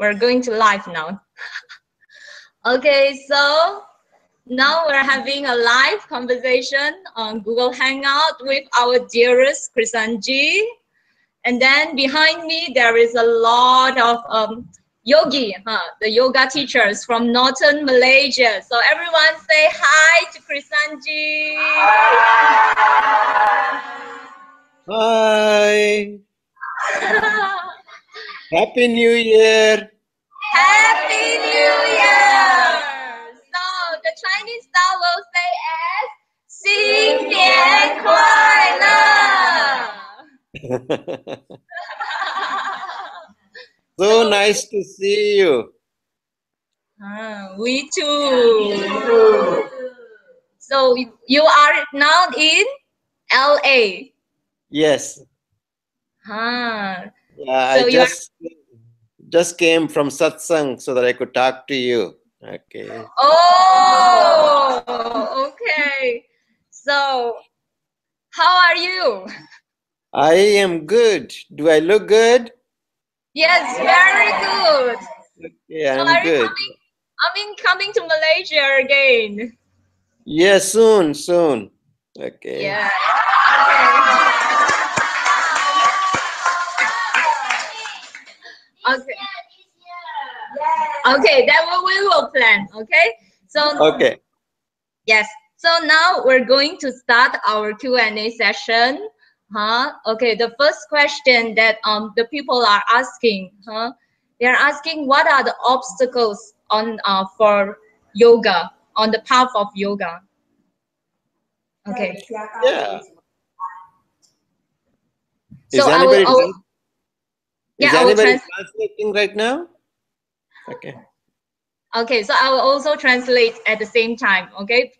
we're going to live now. Okay, so now we're having a live conversation on Google Hangout with our dearest Krisanji. And then behind me, there is a lot of yogi, the yoga teachers from Northern Malaysia. So everyone say hi to Krisanji. Hi. Happy New Year. Happy New Year. So the Chinese style will say as 新年快乐. So nice to see you. We too. So you are now in LA. Yes. Yeah, So I just came from satsang so that I could talk to you. Okay. Oh, okay. So how are you? I am good. Do I look good? Yes, very good. Okay, I'm so are good. you coming to Malaysia again? Yes, soon. Okay. Yeah. Okay. Okay, that we will plan. Okay. So. Okay. Yes. So now we're going to start our Q&A session. Okay. The first question that the people are asking, they're asking what are the obstacles on for yoga, on the path of yoga. Okay. Yeah. So Is anybody translating right now? Okay. Okay. So I will also translate at the same time. Okay.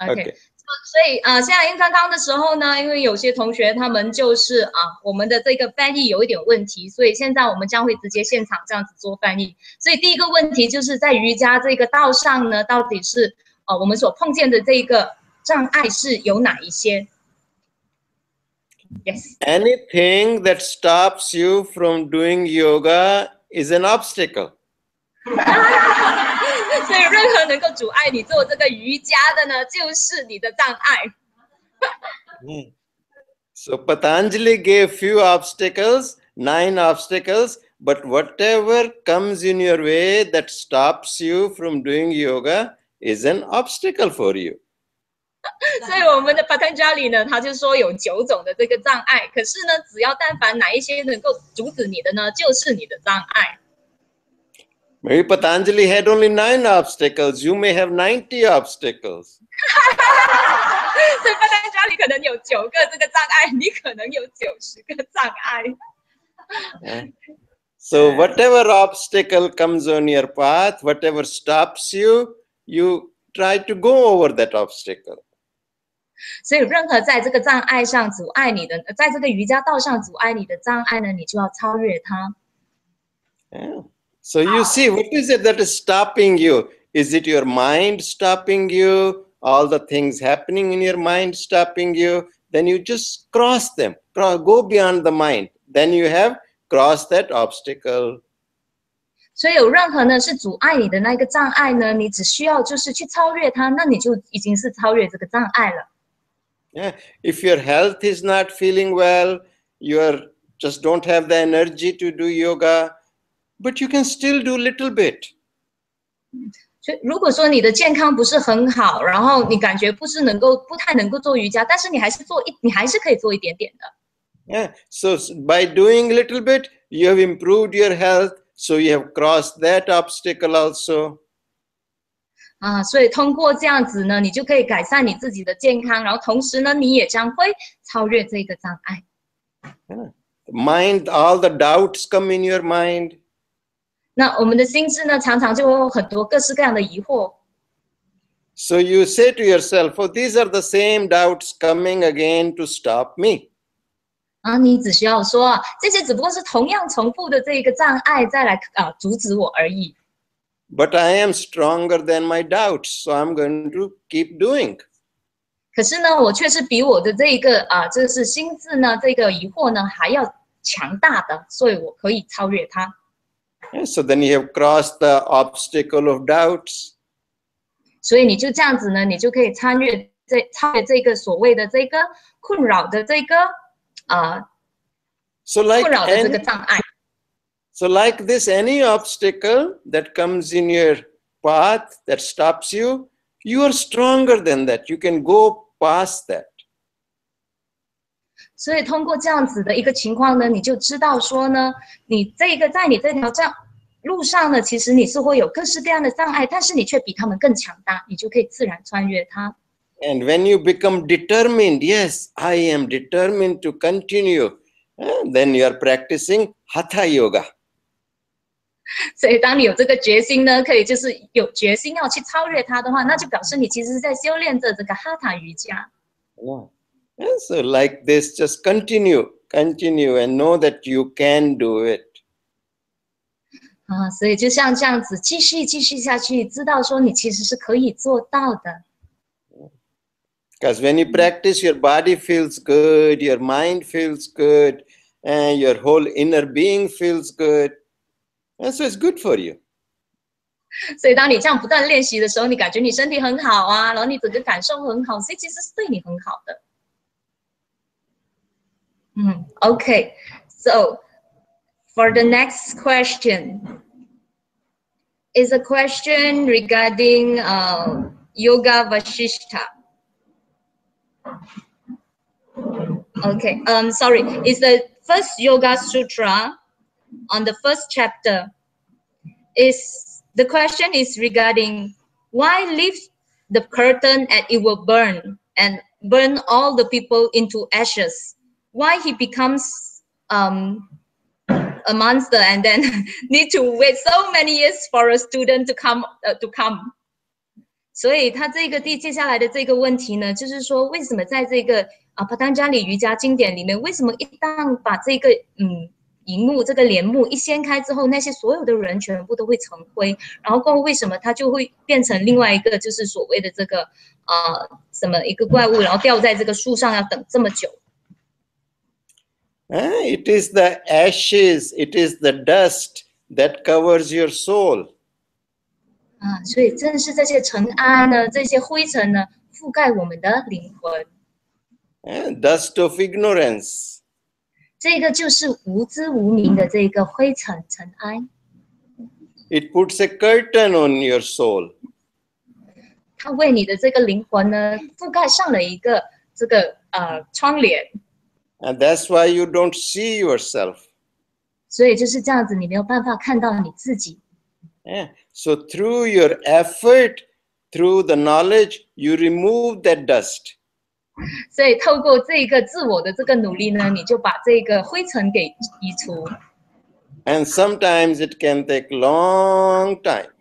Okay. 所以现在因为刚刚的时候呢，因为有些同学他们就是我们的这个翻译有一点问题，所以现在我们将会直接现场这样子做翻译。所以第一个问题就是在瑜伽这个道上呢，到底是我们所碰见的这个障碍是有哪一些 ？Yes. Anything that stops you from doing yoga is an obstacle. 所以任何能够阻碍你做这个瑜伽的呢，就是你的障碍。So Patanjali gave few obstacles, 9 obstacles, but whatever comes in your way that stops you from doing yoga is an obstacle for you. 所以我们的 Patanjali 呢，他就说有9种的这个障碍，可是呢，只要但凡哪一些能够阻止你的呢，就是你的障碍。Maybe Patanjali had only 9 obstacles. You may have 90 obstacles. 所以 Patanjali 可能有9个这个障碍，你可能有90个障碍。So whatever obstacle comes on your path, whatever stops you, you try to go over that obstacle. 所以任何在这个障碍上阻碍你的，在这个瑜伽道上阻碍你的障碍呢，你就要超越它。So you see, what is it that is stopping you? Is it your mind stopping you? All the things happening in your mind stopping you? Then you just cross them. Go beyond the mind. Then you have crossed that obstacle. 所以有任何呢是阻碍你的那个障碍呢，你只需要就是去超越它，那你就已经是超越这个障碍了。Yeah. If your health is not feeling well, you just don't have the energy to do yoga, but you can still do little bit. 所以如果说你的健康不是很好，然后你感觉不太能够做瑜伽，但是你还是可以做一点点的。Yeah. So by doing little bit, you have improved your health, so you have crossed that obstacle also. 所以通过这样子呢，你就可以改善你自己的健康，然后同时呢，你也将会超越这个障碍。Mind, all the doubts come in your mind. 那我们的心智呢，常常就会有很多各式各样的疑惑。So you say to yourself, "Oh, these are the same doubts coming again to stop me." 你只需要说，这些只不过是同样重复的这一个障碍，再来阻止我而已。But I am stronger than my doubts, so I'm going to keep doing. 可是呢，我却是比我的这一个就是心智呢，这个疑惑呢还要强大的，所以我可以超越它。So then you have crossed the obstacle of doubts. 所以你就这样子呢，你就可以超越这个所谓的这个困扰的这个So like 困扰的这个障碍。So like this, any obstacle that comes in your path that stops you, you are stronger than that. You can go past that. 所以通过这样子的一个情况呢，你就知道说呢，你这个在你这条路上呢，其实你是会有各式各样的障碍，但是你却比他们更强大，你就可以自然穿越它。And when you become determined, yes, I am determined to continue, then you are practicing Hatha Yoga. 所以当你有这个决心呢，可以就是有决心要去超越它的话，那就表示你其实是在修炼着这个哈塔瑜伽。And so like this, just continue, and know that you can do it. 所以就像这样子继续下去，知道说你其实是可以做到的。Because when you practice, your body feels good, your mind feels good, and your whole inner being feels good. And so it's good for you. 所以当你这样不断练习的时候，你感觉你身体很好啊，然后你整个感受很好，所以其实是对你很好的。Okay. So for the next question is a question regarding Yoga Vasishtha. Okay. Sorry. It's the first Yoga Sutra on the first chapter. The question is regarding why lift the curtain and it will burn and burn all the people into ashes. Why he becomes a monster and then need to wait so many years for a student to come. 所以他这个接下来的这个问题呢，就是说为什么在这个帕坦加里瑜伽经典里面，为什么一旦把这个荧幕这个帘幕一掀开之后，那些所有的人全部都会成灰，然后过后为什么它就会变成另外一个就是所谓的这个什么一个怪物，然后吊在这个树上要等这么久？It is the ashes, it is the dust that covers your soul. 所以正是这些尘埃呢，这些灰尘呢，覆盖我们的灵魂。Dust of ignorance. 这个就是无知无明的这个灰尘尘埃。It puts a curtain on your soul. 它为你的这个灵魂呢，覆盖上了一个这个窗帘。And that's why you don't see yourself. 所以就是这样子，你没有办法看到你自己。So through your effort, through the knowledge, you remove that dust. 所以透过这个自我的这个努力呢，你就把这个灰尘给移除。And sometimes it can take long time.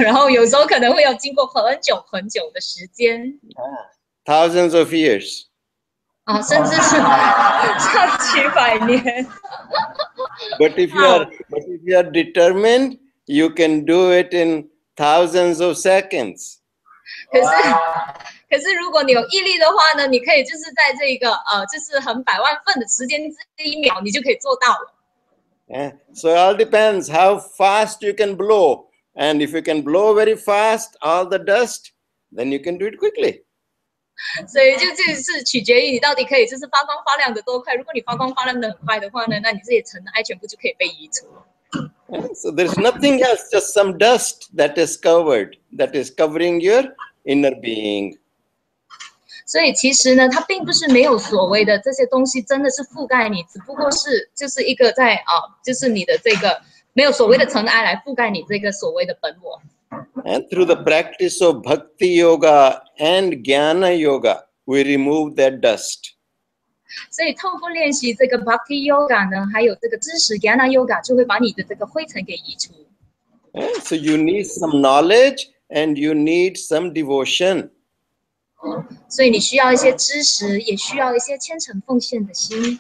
然后有时候可能会有经过很久很久的时间。Thousands of years. 甚至是上几百年。But if you are determined, you can do it in thousands of seconds. 可是如果你有毅力的话呢，你可以就是在这个就是很百万份的时间之1秒，你就可以做到了。So it all depends how fast you can blow. And if you can blow very fast, all the dust, then you can do it quickly. 所以就是取决于你到底可以就是发光发亮的多快。如果你发光发亮的很快的话呢，那你这些尘埃全部就可以被移除。So there's nothing else, just some dust that is covering your inner being. 所以其实呢，它并不是没有所谓的这些东西真的是覆盖你，只不过是就是一个在就是你的这个没有所谓的尘埃来覆盖你这个所谓的本我。And through the practice of Bhakti Yoga and Jnana Yoga, we remove that dust. 所以透过练习这个 Bhakti Yoga 呢，还有这个知识 Jnana Yoga， 就会把你的这个灰尘给移除。So you need some knowledge and you need some devotion. 所以你需要一些知识，也需要一些虔诚奉献的心。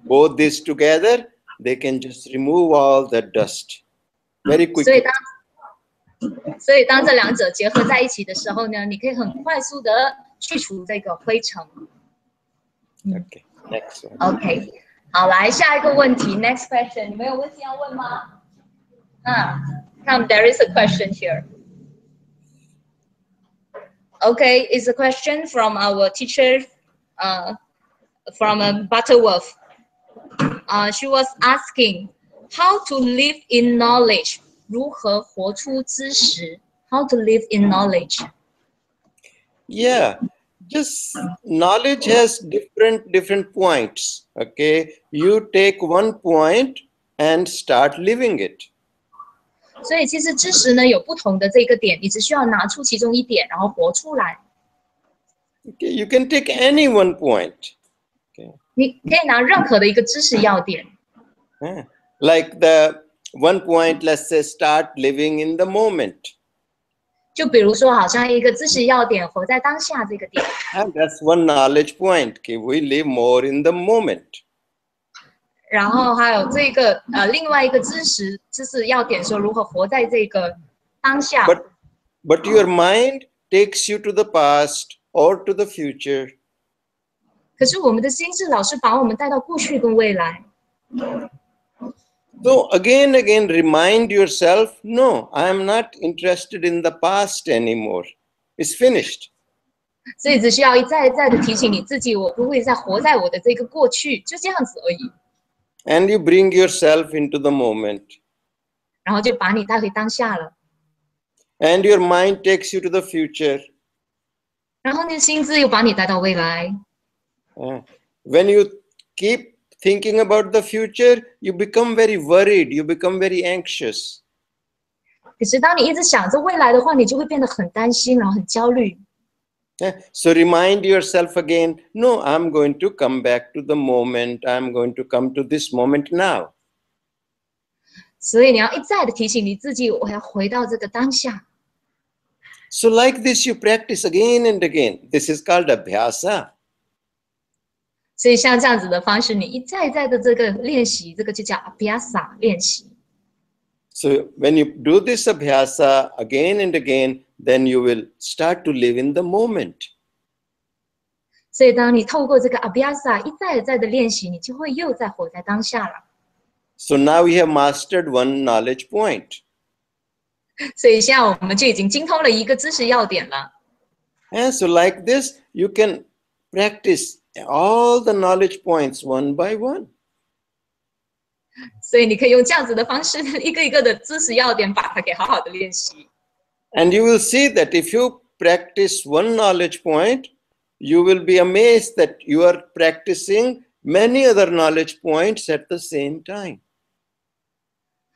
Both these together, they can just remove all that dust very quickly. 所以当这两者结合在一起的时候呢，你可以很快速的去除这个灰尘。Okay, next one. Okay. 好，来下一个问题 ，Next question，你们有问题要问吗？Come, there is a question here. Okay, it's a question from our teacher, from Butterworth. She was asking how to live in knowledge. 如何活出知识 ？How to live in knowledge? Yeah, just knowledge has different points. Okay, you take one point and start living it. 所以其实知识呢有不同的这个点，你只需要拿出其中一点，然后活出来。Okay, you can take any one point. Okay. 你可以拿任何的一个知识要点。Like the one point, let's say, start living in the moment. 就比如说，好像一个知识要点，活在当下这个点。And that's one knowledge point. Okay, we live more in the moment. 然后还有这个另外一个知识要点说如何活在这个当下。But your mind takes you to the past or to the future. 可是我们的心智老是把我们带到过去跟未来。So again remind yourself, no, I am not interested in the past anymore. It's finished. 所以只需要一再的提醒你自己，我不会再活在我的这个过去，就这样子而已。And you bring yourself into the moment. 然后就把你带回当下了。And your mind takes you to the future. 然后你的心智又把你带到未来。When you keep thinking about the future, you become very worried, you become very anxious. 可是当你一直想着未来的话，你就会变得很担心，然后很焦虑。So remind yourself again, no, I'm going to come back to the moment. I'm going to come to this moment now. 所以你要一再的提醒你自己，我要回到这个当下。So like this, you practice again and again. This is called abhyasa. 所以像这样子的方式，你一再的这个练习，这个就叫 abhyasa 练习。So when you do this abhyasa again and again, then you will start to live in the moment. 所以当你透过这个 abhyasa 一再的练习，你就会又再活在当下了。So now we have mastered one knowledge point. 所以现在我们就已经精通了一个知识要点了。And so like this, you can practice all the knowledge points one by one. 所以你可以用这样子的方式，一个一个的知识要点，把它给好好的练习。And you will see that if you practice one knowledge point, you will be amazed that you are practicing many other knowledge points at the same time.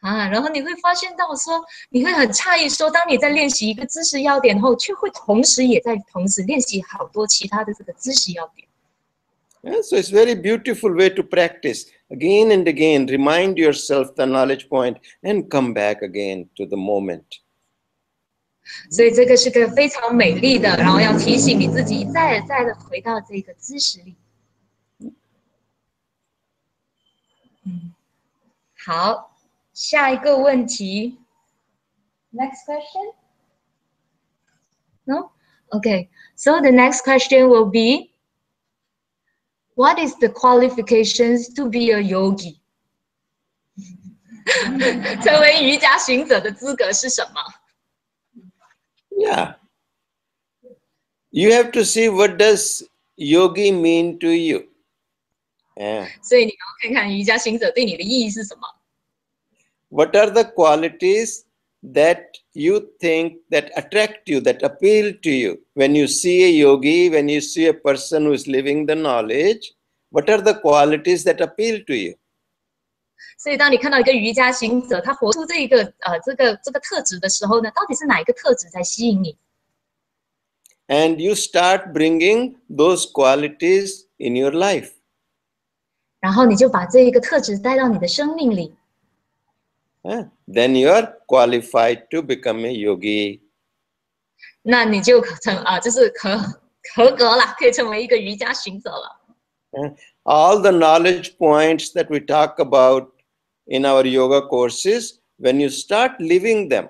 然后你会发现到说，你会很诧异说，当你在练习一个知识要点后，却会同时练习好多其他的这个知识要点。Yeah, so it's a very beautiful way to practice. Again and again, remind yourself the knowledge point and come back again to the moment. 所以这个是个非常美丽的，然后要提醒你自己一再的回到这个知识里。好，下一个问题。Next question? No? Okay. So the next question will be, what is the qualifications to be a yogi? 成为瑜伽行者的资格是什么？ Yeah. You have to see what does yogi mean to you. Yeah. 所以你要看看瑜伽行者对你的意义是什么。What are the qualities that you think that attract you, that appeal to you? When you see a yogi, when you see a person who is living the knowledge, what are the qualities that appeal to you? 所以当你看到一个瑜伽行者，他活出这个特质的时候呢，到底是哪一个特质在吸引你？ And you start bringing those qualities in your life. 然后你就把这一个特质带到你的生命里。Then you are qualified to become a yogi. 那你就就是合格了，可以成为一个瑜伽行者了。All the knowledge points that we talk about in our yoga courses, when you start living them,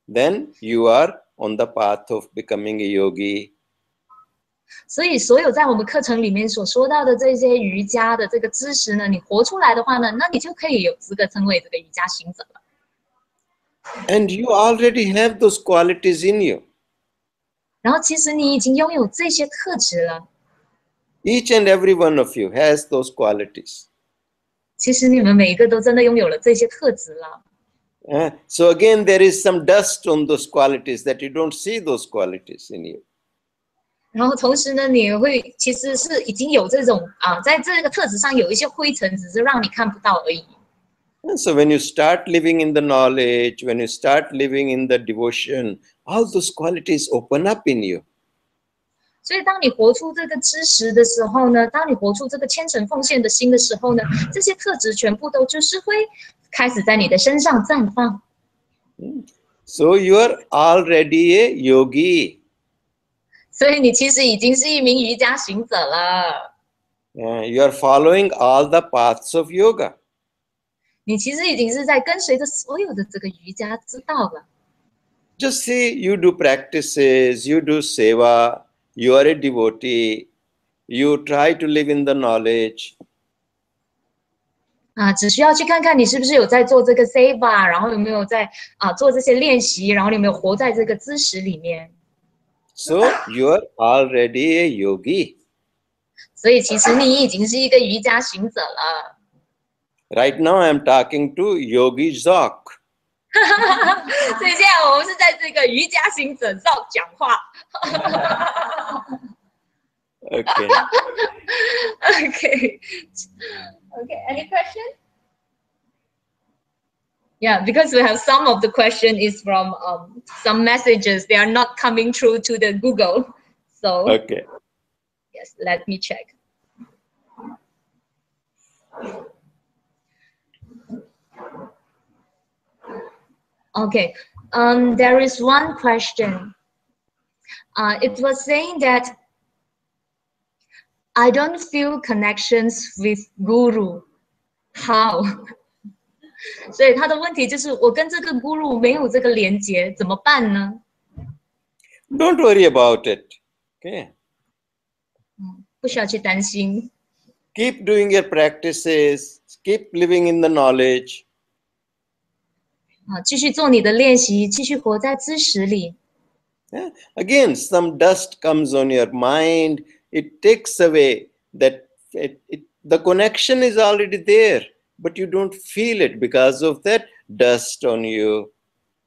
then you are on the path of becoming a yogi. 所以所有在我们课程里面所说到的这些瑜伽的这个知识呢，你活出来的话呢，那你就可以有资格称为这个瑜伽行者了。And you already have those qualities in you. 然后其实你已经拥有这些特质了。Each and every one of you has those qualities. 其实你们每一个都真的拥有了这些特质了。So again, there is some dust on those qualities that you don't see those qualities in you. 然后同时呢，你会其实是已经有这种在这个特质上有一些灰尘，只是让你看不到而已。And so when you start living in the knowledge, when you start living in the devotion, all those qualities open up in you. 所以当你活出这个知识的时候呢，当你活出这个虔诚奉献的心的时候呢，这些特质全部都就是会开始在你的身上绽放。So you are already a yogi. 所以你其实已经是一名瑜伽行者了。You are following all the paths of yoga. 你其实已经是在跟随着所有的这个瑜伽之道了。Just see, you do practices, you do seva, you are a devotee, you try to live in the knowledge. 只需要去看看你是不是有在做这个 seva， 然后有没有在做这些练习，然后你有没有活在这个知识里面。So you are already a yogi. 所以其实你已经是一个瑜伽行者了。Right now I am talking to Yogi Zoc. 所以现在我们是在这个瑜伽行者上讲话。Okay. Okay. Okay. Any question? Yeah, because we have some of the question is from some messages. They are not coming through to the Google. So Okay. yes, let me check. Okay. There is one question. It was saying that I don't feel connections with Guru. How? 所以他的问题就是我跟这个 Guru 没有这个连接，怎么办呢？ Don't worry about it. Okay. 不需要去担心。Keep doing your practices. Keep living in the knowledge. 继续做你的练习，继续活在知识里。Again, some dust comes on your mind. It takes away that the connection is already there, but you don't feel it because of that dust on you,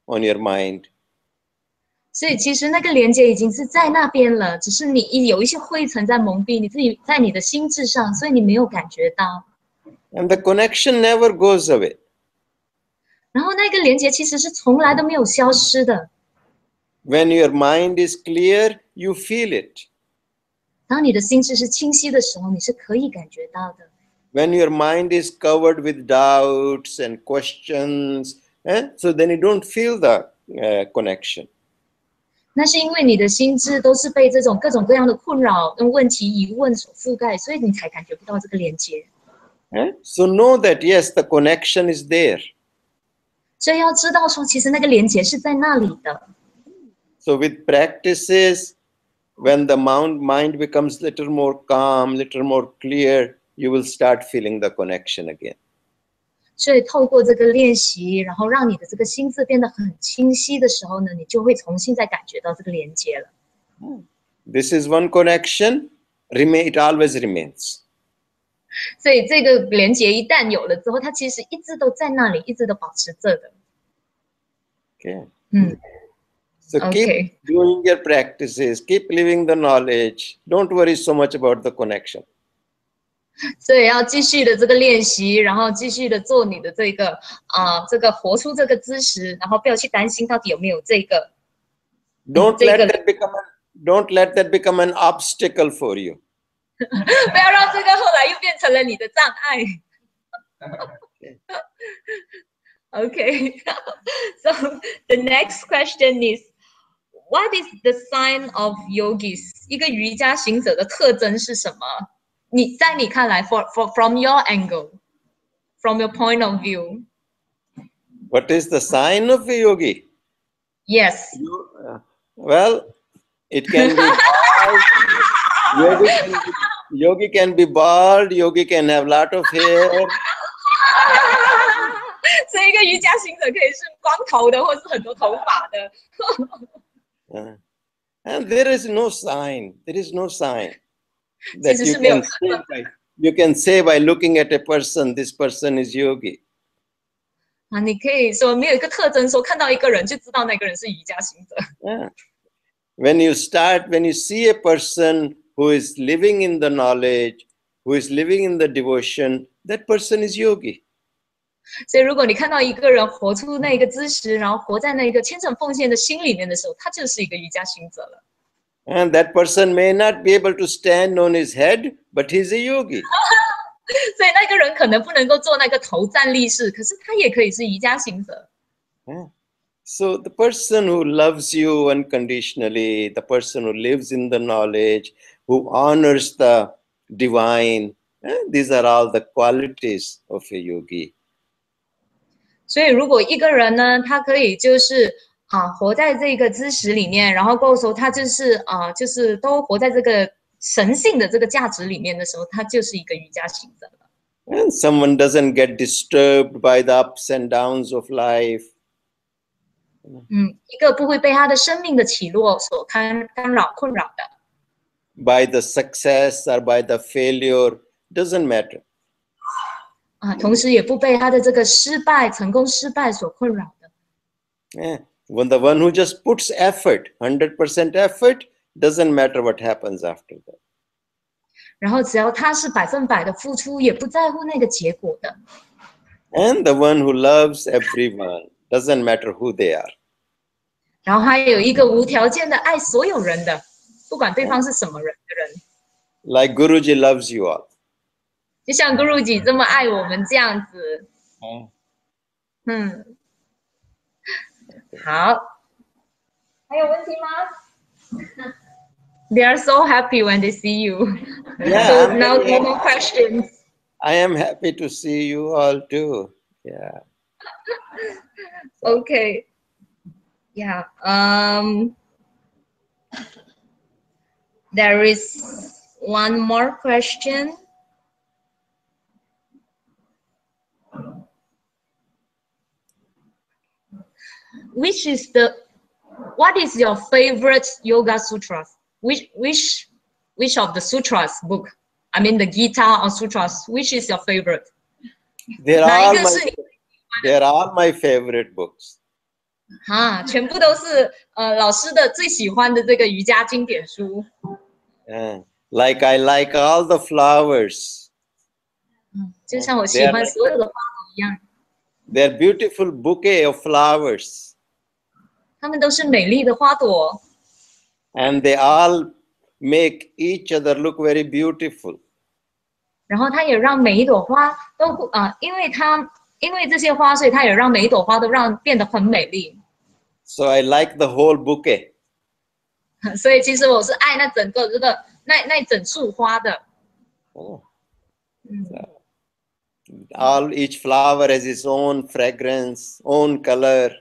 on your mind. 所以其实那个连接已经是在那边了，只是你有一些灰尘在蒙蔽你自己，在你的心智上，所以你没有感觉到。And the connection never goes away. 然后那个连接其实是从来都没有消失的。When your mind is clear, you feel it. 当你的心智是清晰的时候，你是可以感觉到的。When your mind is covered with doubts and questions, so then you don't feel the connection. 那是因为你的心智都是被这种各种各样的困扰跟问题、疑问所覆盖，所以你才感觉不到这个连接。So know that yes, the connection is there. 所以要知道说，其实那个连接是在那里的。So with practices, when the mind becomes little more calm, little more clear, you will start feeling the connection again. 所以透过这个练习，然后让你的这个心智变得很清晰的时候呢，你就会重新再感觉到这个连接了。This is one connection. It always remains. 所以这个连接一旦有了之后，它其实一直都在那里，一直都保持着的。Okay. So Okay. keep doing your practices. Keep living the knowledge. Don't worry so much about the connection. 所以要继续的这个练习，然后继续的做你的这个这个活出这个知识，然后不要去担心到底有没有这个。Don't let that become an obstacle for you. 不要让这个后来又变成了你的障碍。Okay. So the next question is, what is the sign of yogis? 一个瑜伽行者的特征是什么？在你看来 from your angle, from your point of view. What is the sign of a yogi? Yes. Well, it can be Yogi can be bald, yogi can have a lot of hair. 所以一个瑜伽行者可以是光头的，或是很多头发的。And there is no sign. There is no sign 其 that 实是没有特征。 you can say by looking at a person, this person is yogi. 啊，你可以说没有一个特征，说看到一个人就知道那个人是瑜伽行者。Yeah. When you see a person who is living in the knowledge, who is living in the devotion, that person is yogi. 所以，如果你看到一个人活出那个知识，然后活在那个虔诚奉献的心里面的时候，他就是一个瑜伽行者了。And that person may not be able to stand on his head, but he's a yogi. 所以那个人可能不能够做那个头站立式，可是他也可以是瑜伽行者。Yeah. So the person who loves you unconditionally, the person who lives in the knowledge, who honors the divine, these are all the qualities of a yogi. 所以，如果一个人呢，他可以就是活在这个知识里面，然后过后他就是都活在这个神性的这个价值里面的时候，他就是一个瑜伽行者了。And someone doesn't get disturbed by the ups and downs of life. 一个不会被他的生命的起落所干扰、困扰的。By the success or by the failure, doesn't matter. 同时也不被他的这个成功失败所困扰的。Yeah. When the one who just puts effort, 100% effort, doesn't matter what happens after that. 然后只要他是100%的付出，也不在乎那个结果的。And the one who loves everyone, doesn't matter who they are. 然后还有一个无条件的爱所有人的，不管对方是什么人的人。Like Guruji loves you all. 就像 Guruji 这么爱我们这样子。好，还有问题吗？They are so happy when they see you. Yeah, So now no more questions. I am happy to see you all too. Yeah. Okay. Yeah. There is one more question. What is your favorite yoga sutras? Which of the sutras book? I mean the Gita or sutras. Which is your favorite? They're all my favorite books. 全部都是老师的最喜欢的这个瑜伽经典书。Like I like all the flowers. 就像我喜欢所有的花朵一样。They're beautiful bouquet of flowers. 它们都是美丽的花朵。And they all make each other look very beautiful. 然后它也让每一朵花都因为这些花，所以它也让每一朵花都变得很美丽。So I like the whole bouquet. 所以其实我是爱那整个那整束花的。Each flower has its own fragrance, own color.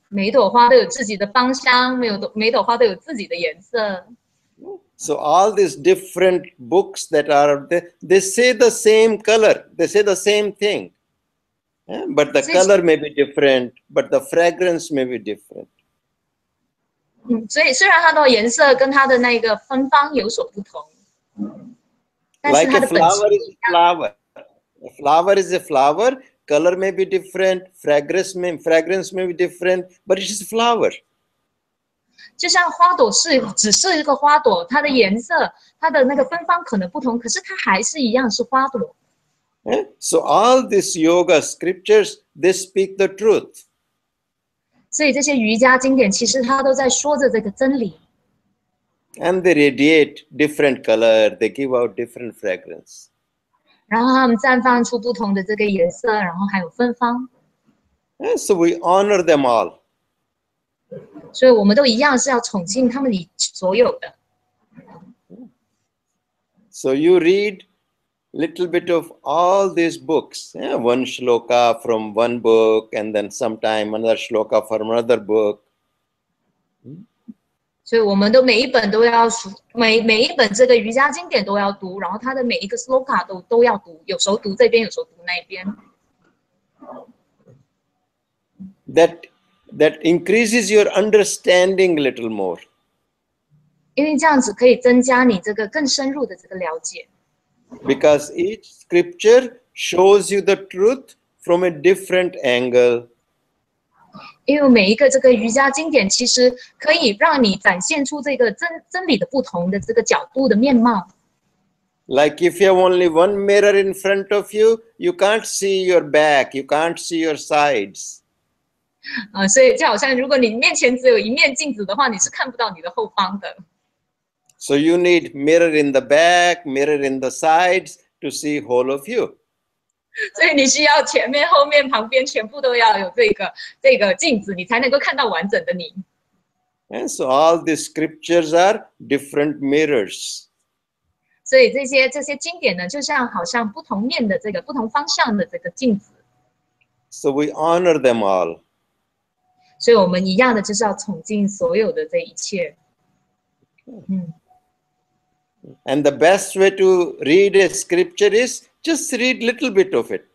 每一朵花都有自己的芳香，每一朵花都有自己的颜色。So all these different books that are there, they say the same color, they say the same thing. But the color may be different, but the fragrance may be different. 所以虽然它的颜色跟它的那个芬芳有所不同，但是 Like 它 a 的本质 flower is a flower. A flower is a flower, color may be different, fragrance may be different, but it is a flower. 就像花朵只是一个花朵，它的颜色、它的那个芬芳可能不同，可是它还是一样是花朵。So all these yoga scriptures, they speak the truth. 所以这些瑜伽经典其实它都在说着这个真理。And they radiate different color, they give out different fragrance. 然后它们绽放出不同的这个颜色，然后还有芬芳。So we honor them all. 所以我们都一样是要崇敬他们里所有的。So you read little bit of all these books, one shloka from one book, and then sometime another shloka from another book. 所以我们的每一本都要每一本这个瑜伽经典都要读，然后它的每一个 sloka 都要读，有时候读这边，有时候读那边。That increases your understanding a little more. 因为这样子可以增加你这个更深入的这个了解。Because each scripture shows you the truth from a different angle. 因为每一个这个瑜伽经典，其实可以让你展现出这个真理的不同的这个角度的面貌。Like if you have only one mirror in front of you, you can't see your back, you can't see your sides. 所以就好像如果你面前只有一面镜子的话，你是看不到你的后方的。So you need mirror in the back, mirror in the sides to see whole of you. 所以你需要前面、后面、旁边全部都要有这个镜子，你才能够看到完整的你。And so all these scriptures are different mirrors. 所以这些经典呢，就像好像不同面的这个不同方向的这个镜子。So we honor them all. 所以我们一样的就是要崇敬所有的这一切。And the best way to read a scripture is just read little bit of it.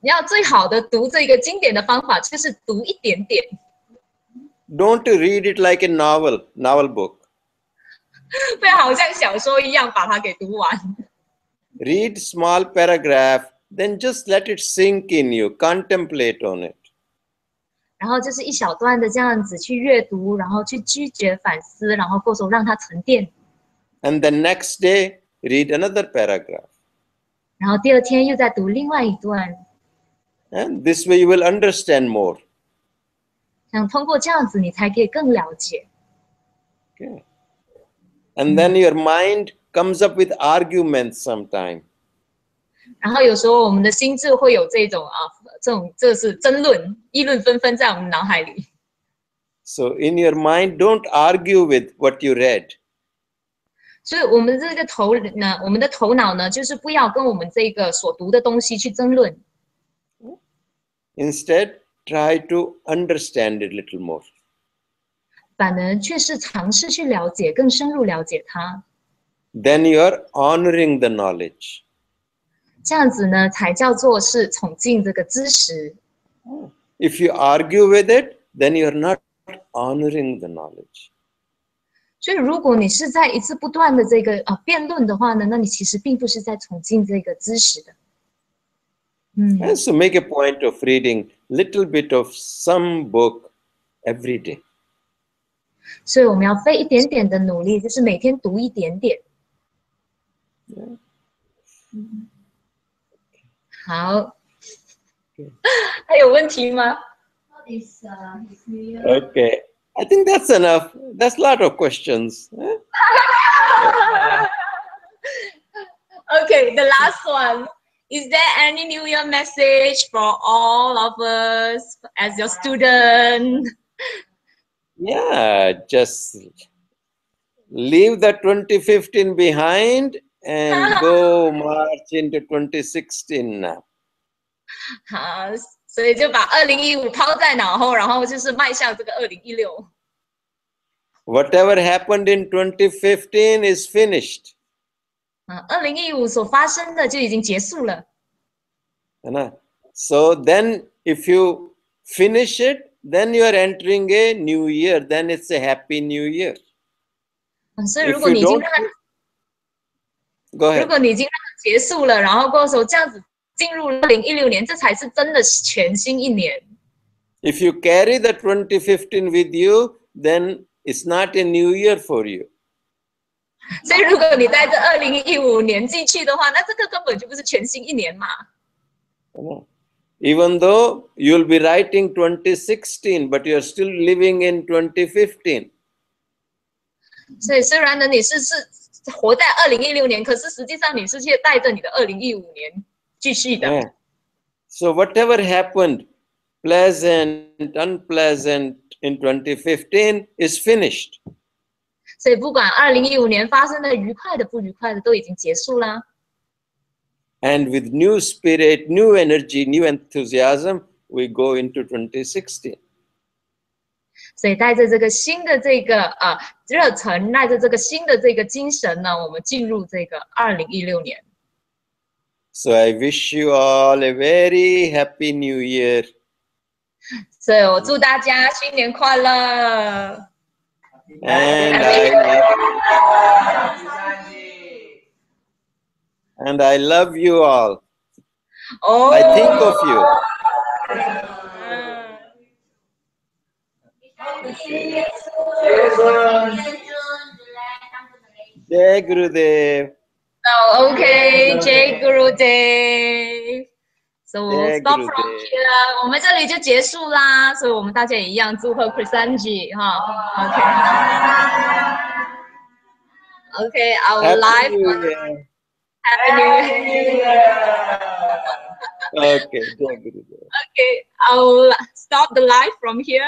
你要最好的读这个经典的方法就是读一点点。Don't read it like a novel book. 不要好像小说一样把它给读完。Read small paragraph, then just let it sink in you, contemplate on it. 然后就是一小段的这样子去阅读，然后去咀嚼反思，然后过手让它沉淀。And the next day, read another paragraph. 然后第二天又再读另外一段。And this way you will understand more. 想通过这样子，你才可以更了解。Okay. And then your mind comes up with arguments sometime. 然后有时候我们的心智会有这是争论、议论纷纷在我们脑海里。So in your mind, don't argue with what you read. 所以我们这个我们的头脑呢，就是不要跟我们这个所读的东西去争论。Instead, try to understand it a little more. 反而却是尝试去了解，更深入了解它。Then you are honoring the knowledge. 这样子呢，才叫做是崇敬这个知识。If you argue with it, then you are not honoring the knowledge. 所以，如果你是在一直不断的这个辩论的话呢，那你其实并不是在崇敬这个知识的。And so make a point of reading little bit of some book every day. 所以我们要费一点点的努力，就是每天读一点点。好，还有问题吗？ Okay, I think that's enough. That's a lot of questions. Okay, the last one. Is there any New Year message for all of us as your student? Yeah, just leave the 2015 behind and go march into 2016 now. 好，所以就把2015抛在脑后，然后就是迈向这个2016。Whatever happened in 2015 is finished. 2015所发生的就已经结束了。So then if you finish it, then you are entering a new year. Then it's a happy new year. 所以如果你已经让它 Go ahead. 如果你已经让它结束了，然后过手这样子进入2016年，这才是真的全新一年。If you carry the 2015 with you, then it's not a new year for you. 所以如果你带着2015年进去的话，那这个根本就不是全新一年嘛。Even though you'll be writing 2016, but you're still living in 2015. 所以虽然呢你是活在2016年，可是实际上你是却带着你的2015年继续的。Yeah. So whatever happened, pleasant, unpleasant in 2015 is finished. 所以不管2015年发生的愉快的、不愉快的，都已经结束啦。And with new spirit, new energy, new enthusiasm, we go into 2016. 所以带着这个新的这个热忱，带着这个新的这个精神呢，我们进入这个2016年。So I wish you all a very happy new year. 所以我祝大家新年快乐。And I love you all. Oh. I think of you. Jai Gurudev. Oh, okay, Jai Gurudev. So we'll stop from here. 我们这里就结束啦，所以我们大家也一样祝贺 Krisanji 哈。Okay, our live. Happy New Year. Okay, Jai Gurudev. Okay, I'll stop the live from here.